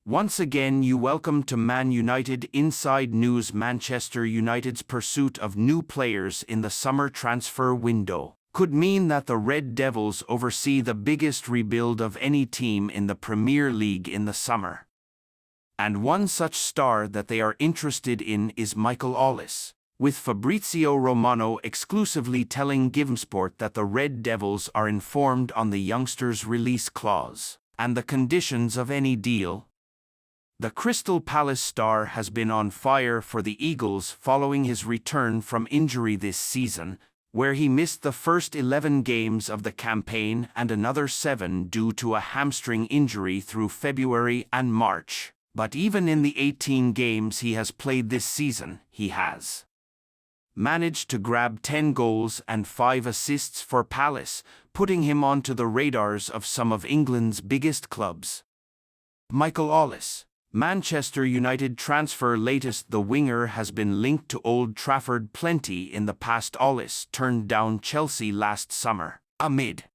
Once again you welcome to Man United Inside News. Manchester United's pursuit of new players in the summer transfer window could mean that the Red Devils oversee the biggest rebuild of any team in the Premier League in the summer. And one such star that they are interested in is Michael Ollis, with Fabrizio Romano exclusively telling GivenSport that the Red Devils are informed on the youngster's release clause and the conditions of any deal. The Crystal Palace star has been on fire for the Eagles following his return from injury this season, where he missed the first 11 games of the campaign and another 7 due to a hamstring injury through February and March. But even in the 18 games he has played this season, he has managed to grab 10 goals and 5 assists for Palace, putting him onto the radars of some of England's biggest clubs. Michael Ollis, Manchester United transfer latest. The winger has been linked to Old Trafford plenty in the past. Ollis turned down Chelsea last summer, amid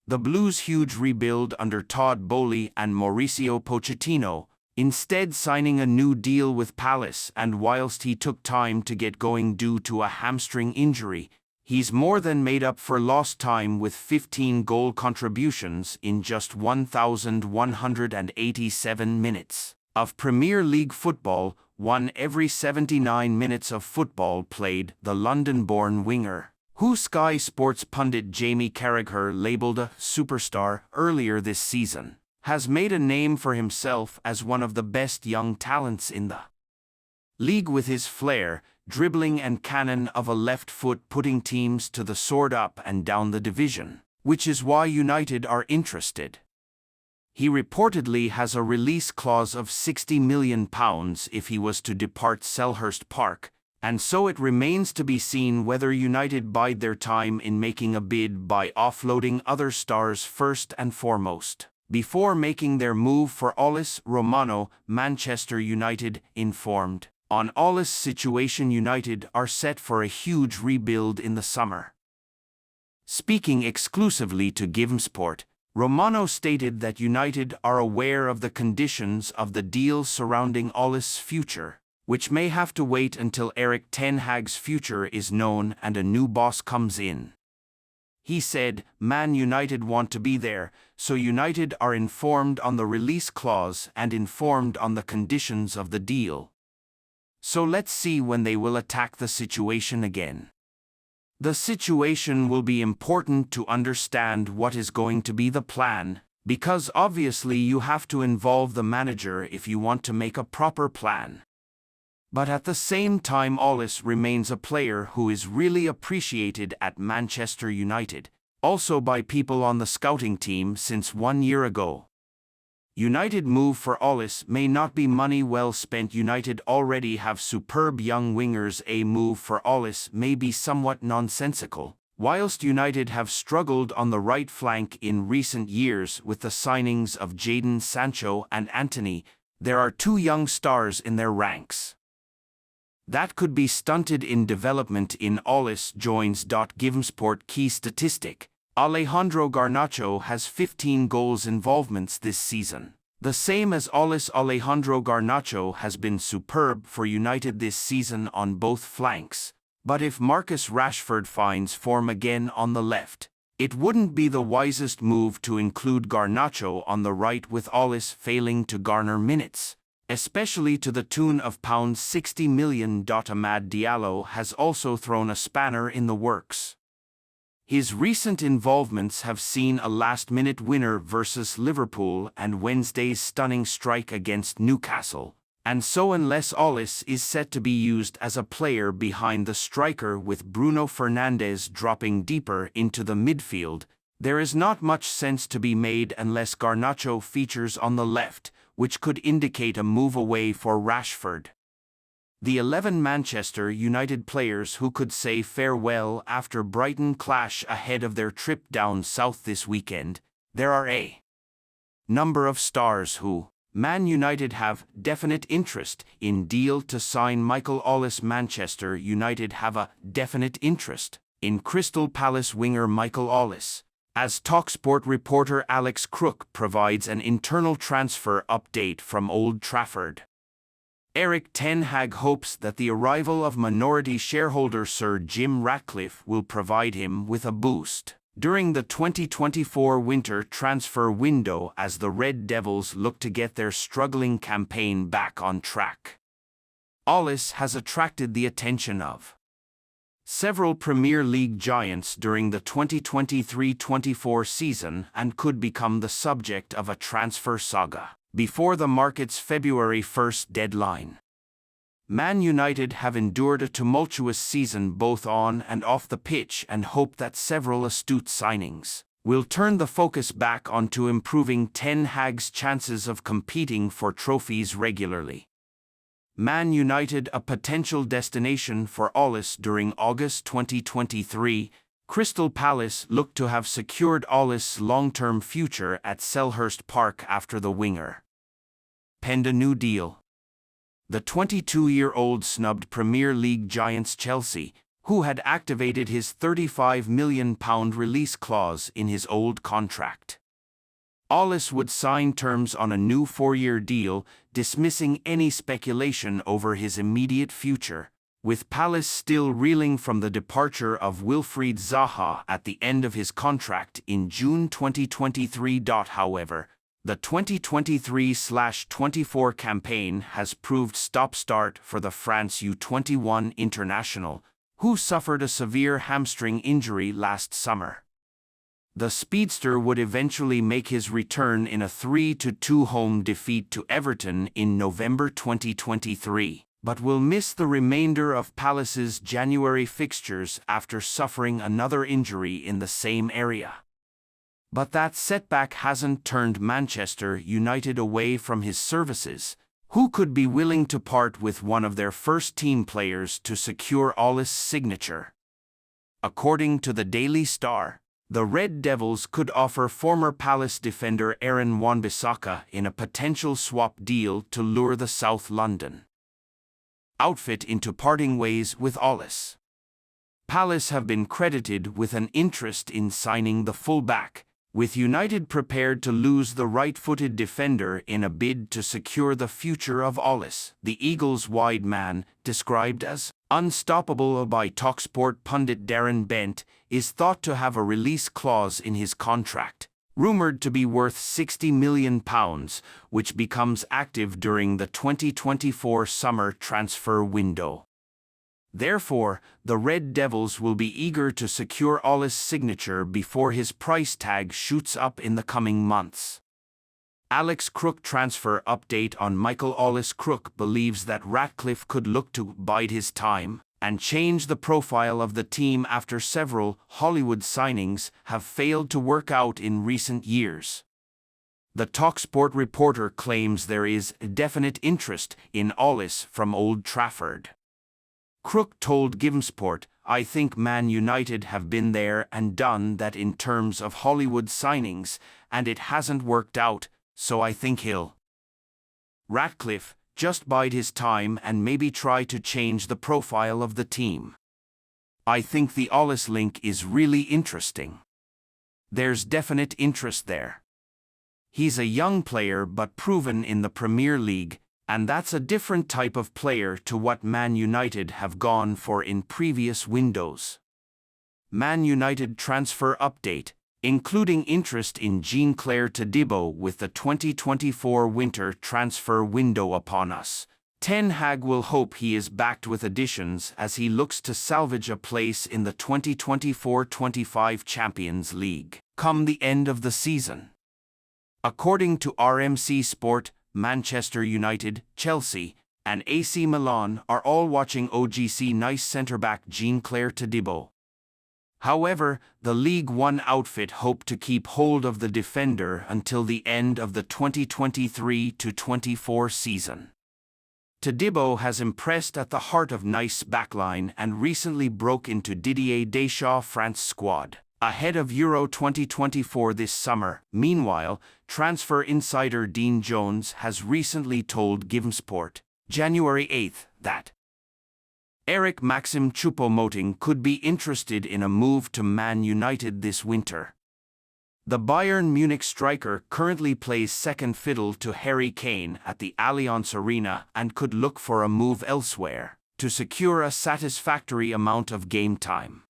the Blues' huge rebuild under Todd Boehly and Mauricio Pochettino, instead signing a new deal with Palace. And whilst he took time to get going due to a hamstring injury, he's more than made up for lost time with 15 goal contributions in just 1,187 minutes of Premier League football, one every 79 minutes of football played. The London-born winger, who Sky Sports pundit Jamie Carragher labelled a superstar earlier this season, has made a name for himself as one of the best young talents in the league, with his flair, dribbling and cannon of a left foot putting teams to the sword up and down the division, which is why United are interested. He reportedly has a release clause of £60 million if he was to depart Selhurst Park, and so it remains to be seen whether United bide their time in making a bid by offloading other stars first and foremost, before making their move for Ollis. Romano, Manchester United, informed on Ollis' situation. United are set for a huge rebuild in the summer. Speaking exclusively to GivenSport, Romano stated that United are aware of the conditions of the deal surrounding Ollis' future, which may have to wait until Erik ten Hag's future is known and a new boss comes in. He said, "Man United want to be there, so United are informed on the release clause and informed on the conditions of the deal. So let's see when they will attack the situation again. The situation will be important to understand what is going to be the plan, because obviously you have to involve the manager if you want to make a proper plan. But at the same time, Ollis remains a player who is really appreciated at Manchester United, also by people on the scouting team since 1 year ago. United move for Ollis may not be money well spent. United already have superb young wingers. A move for Ollis may be somewhat nonsensical. Whilst United have struggled on the right flank in recent years with the signings of Jadon Sancho and Antony, there are 2 young stars in their ranks that could be stunted in development. In Ollis joins. GivenSport key statistic: Alejandro Garnacho has 15 goals involvements this season, the same as Ollis. Alejandro Garnacho has been superb for United this season on both flanks, but if Marcus Rashford finds form again on the left, it wouldn't be the wisest move to include Garnacho on the right, with Ollis failing to garner minutes, especially to the tune of £60 million. Amad Diallo has also thrown a spanner in the works. His recent involvements have seen a last-minute winner versus Liverpool and Wednesday's stunning strike against Newcastle, and so unless Ollis is set to be used as a player behind the striker with Bruno Fernandes dropping deeper into the midfield, there is not much sense to be made unless Garnacho features on the left, which could indicate a move away for Rashford. The 11 Manchester United players who could say farewell after Brighton clash ahead of their trip down south this weekend. There are a number of stars who Man United have definite interest in. Deal to sign Michael Ollis. Manchester United have a definite interest in Crystal Palace winger Michael Ollis, As TalkSport reporter Alex Crook provides an internal transfer update from Old Trafford. Erik ten Hag hopes that the arrival of minority shareholder Sir Jim Ratcliffe will provide him with a boost during the 2024 winter transfer window as the Red Devils look to get their struggling campaign back on track. Ollis has attracted the attention of several Premier League giants during the 2023-24 season and could become the subject of a transfer saga before the market's February 1st deadline. Man United have endured a tumultuous season both on and off the pitch and hope that several astute signings will turn the focus back onto improving Ten Hag's chances of competing for trophies regularly. Man United a potential destination for Ollis during August 2023, Crystal Palace looked to have secured Ollis' long-term future at Selhurst Park after the winger penned a new deal. The 22-year-old snubbed Premier League giants Chelsea, who had activated his £35 million release clause in his old contract. Ollis would sign terms on a new 4-year deal, dismissing any speculation over his immediate future, with Palace still reeling from the departure of Wilfried Zaha at the end of his contract in June 2023. However, the 2023/24 campaign has proved stop-start for the France U21 international, who suffered a severe hamstring injury last summer. The speedster would eventually make his return in a 3-2 home defeat to Everton in November 2023, but will miss the remainder of Palace's January fixtures after suffering another injury in the same area. But that setback hasn't turned Manchester United away from his services, who could be willing to part with one of their first-team players to secure Ollis' signature. According to the Daily Star, the Red Devils could offer former Palace defender Aaron Wan-Bissaka in a potential swap deal to lure the South London outfit into parting ways with Ollis. Palace have been credited with an interest in signing the fullback, with United prepared to lose the right-footed defender in a bid to secure the future of Ollis. The Eagles' wide man, described as unstoppable by TalkSport pundit Darren Bent, is thought to have a release clause in his contract, rumored to be worth £60 million, which becomes active during the 2024 summer transfer window. Therefore, the Red Devils will be eager to secure Ollis' signature before his price tag shoots up in the coming months. Alex Crook transfer update on Michael Ollis. Crook believes that Ratcliffe could look to bide his time and change the profile of the team after several Hollywood signings have failed to work out in recent years. The TalkSport reporter claims there is definite interest in Ollis from Old Trafford. Crook told GiveSport, "I think Man United have been there and done that in terms of Hollywood signings, and it hasn't worked out, so I think he'll Ratcliffe just bide his time and maybe try to change the profile of the team. I think the Ollis link is really interesting. There's definite interest there. He's a young player but proven in the Premier League, and that's a different type of player to what Man United have gone for in previous windows." Man United transfer update, including interest in Jean-Claire Todibo with the 2024 winter transfer window upon us. Ten Hag will hope he is backed with additions as he looks to salvage a place in the 2024-25 Champions League come the end of the season. According to RMC Sport, Manchester United, Chelsea, and AC Milan are all watching OGC Nice centre-back Jean-Claire Todibo. However, the League One outfit hope to keep hold of the defender until the end of the 2023-24 season. Todibo has impressed at the heart of Nice backline and recently broke into Didier Deschamps' France squad ahead of Euro 2024 this summer. Meanwhile, transfer insider Dean Jones has recently told GiveSport, January 8, that Eric Maxim Choupo-Moting could be interested in a move to Man United this winter. The Bayern Munich striker currently plays second fiddle to Harry Kane at the Allianz Arena and could look for a move elsewhere to secure a satisfactory amount of game time.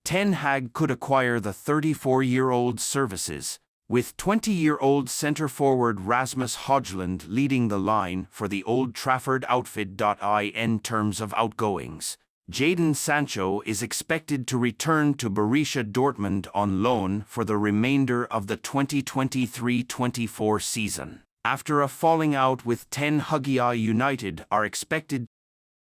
Ten Hag could acquire the 34-year-old's services, with 20-year-old centre-forward Rasmus Højlund leading the line for the Old Trafford outfit. In terms of outgoings, Jadon Sancho is expected to return to Borussia Dortmund on loan for the remainder of the 2023-24 season, after a falling out with Ten Hag. United are expected